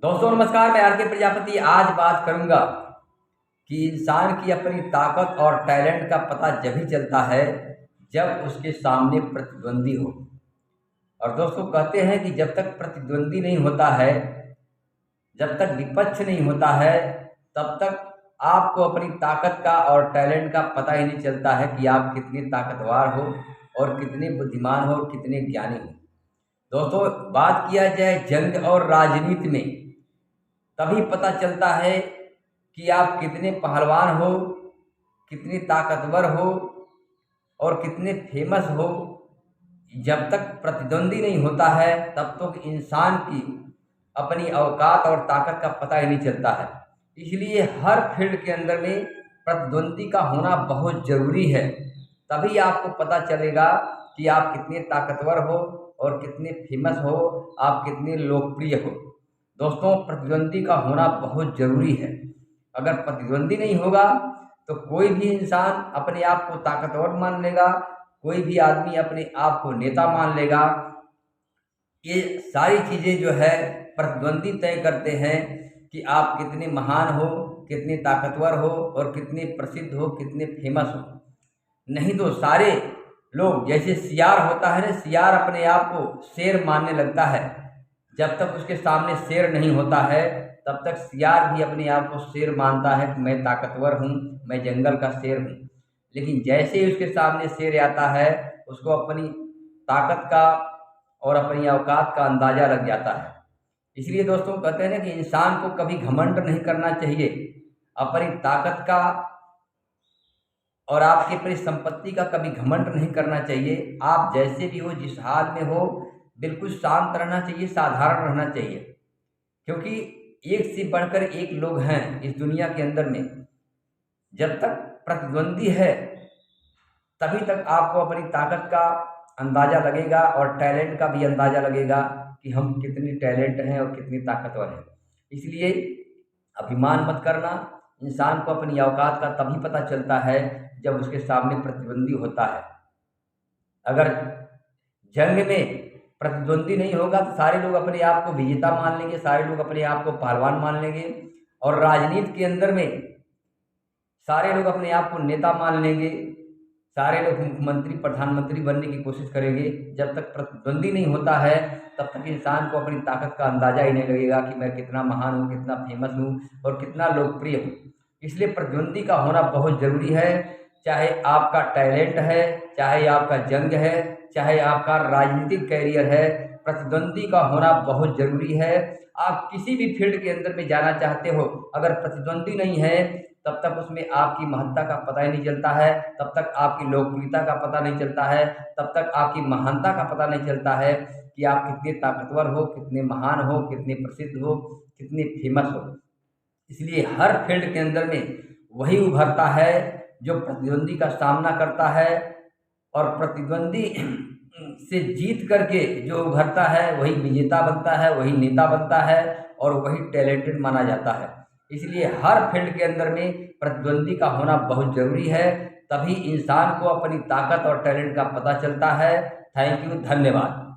दोस्तों नमस्कार, मैं आर के प्रजापति आज बात करूंगा कि इंसान की अपनी ताकत और टैलेंट का पता जब ही चलता है जब उसके सामने प्रतिद्वंदी हो। और दोस्तों कहते हैं कि जब तक प्रतिद्वंदी नहीं होता है, जब तक विपक्ष नहीं होता है, तब तक आपको अपनी ताकत का और टैलेंट का पता ही नहीं चलता है कि आप कितने ताकतवर हो और कितने बुद्धिमान हो और कितने ज्ञानी हो। दोस्तों बात किया जाए जंग और राजनीति में, तभी पता चलता है कि आप कितने पहलवान हो, कितने ताकतवर हो और कितने फेमस हो। जब तक प्रतिद्वंदी नहीं होता है तब तक इंसान की अपनी औकात और ताकत का पता ही नहीं चलता है। इसलिए हर फील्ड के अंदर में प्रतिद्वंदी का होना बहुत ज़रूरी है। तभी आपको पता चलेगा कि आप कितने ताकतवर हो और कितने फेमस हो, आप कितने लोकप्रिय हो। दोस्तों प्रतिद्वंदी का होना बहुत ज़रूरी है। अगर प्रतिद्वंदी नहीं होगा तो कोई भी इंसान अपने आप को ताकतवर मान लेगा, कोई भी आदमी अपने आप को नेता मान लेगा। ये सारी चीज़ें जो है प्रतिद्वंदी तय करते हैं कि आप कितने महान हो, कितने ताकतवर हो और कितने प्रसिद्ध हो, कितने फेमस हो। नहीं तो सारे लोग, जैसे सियार होता है ना, सियार अपने आप को शेर मानने लगता है। जब तक उसके सामने शेर नहीं होता है तब तक सियार भी अपने आप को शेर मानता है कि मैं ताकतवर हूँ, मैं जंगल का शेर हूँ। लेकिन जैसे ही उसके सामने शेर आता है, उसको अपनी ताकत का और अपनी औकात का अंदाज़ा लग जाता है। इसलिए दोस्तों कहते हैं ना कि इंसान को कभी घमंड नहीं करना चाहिए। अपनी ताकत का और आपकी अपनी संपत्ति का कभी घमंड नहीं करना चाहिए। आप जैसे भी हो, जिस हाल में हो, बिल्कुल शांत रहना चाहिए, साधारण रहना चाहिए। क्योंकि एक से बढ़कर एक लोग हैं इस दुनिया के अंदर में। जब तक प्रतिद्वंदी है तभी तक आपको अपनी ताकत का अंदाज़ा लगेगा और टैलेंट का भी अंदाज़ा लगेगा कि हम कितने टैलेंट हैं और कितने ताकतवर हैं। इसलिए अभिमान मत करना। इंसान को अपनी औकात का तभी पता चलता है जब उसके सामने प्रतिद्वंदी होता है। अगर जंग में प्रतिद्वंदी नहीं होगा तो सारे लोग अपने आप को विजेता मान लेंगे, सारे लोग अपने आप को पहलवान मान लेंगे। और राजनीति के अंदर में सारे लोग अपने आप को नेता मान लेंगे, सारे लोग मुख्यमंत्री प्रधानमंत्री बनने की कोशिश करेंगे। जब तक प्रतिद्वंदी नहीं होता है तब तक इंसान को अपनी ताकत का अंदाज़ा ही नहीं लगेगा कि मैं कितना महान हूँ, कितना फेमस हूँ और कितना लोकप्रिय हूँ। इसलिए प्रतिद्वंदी का होना बहुत ज़रूरी है। चाहे आपका टैलेंट है, चाहे आपका जंग है, चाहे आपका राजनीतिक कैरियर है, प्रतिद्वंदी का होना बहुत ज़रूरी है। आप किसी भी फील्ड के अंदर में जाना चाहते हो, अगर प्रतिद्वंदी नहीं है तब तक उसमें आपकी महत्ता का पता ही नहीं चलता है, तब तक आपकी लोकप्रियता का पता नहीं चलता है, तब तक आपकी महानता का पता नहीं चलता है कि आप कितने ताकतवर हो, कितने महान हो, कितने प्रसिद्ध हो, कितने फेमस हो। इसलिए हर फील्ड के अंदर में वही उभरता है जो प्रतिद्वंदी का सामना करता है। और प्रतिद्वंदी से जीत करके जो उभरता है वही विजेता बनता है, वही नेता बनता है और वही टैलेंटेड माना जाता है। इसलिए हर फील्ड के अंदर में प्रतिद्वंदी का होना बहुत ज़रूरी है। तभी इंसान को अपनी ताकत और टैलेंट का पता चलता है। थैंक यू, धन्यवाद।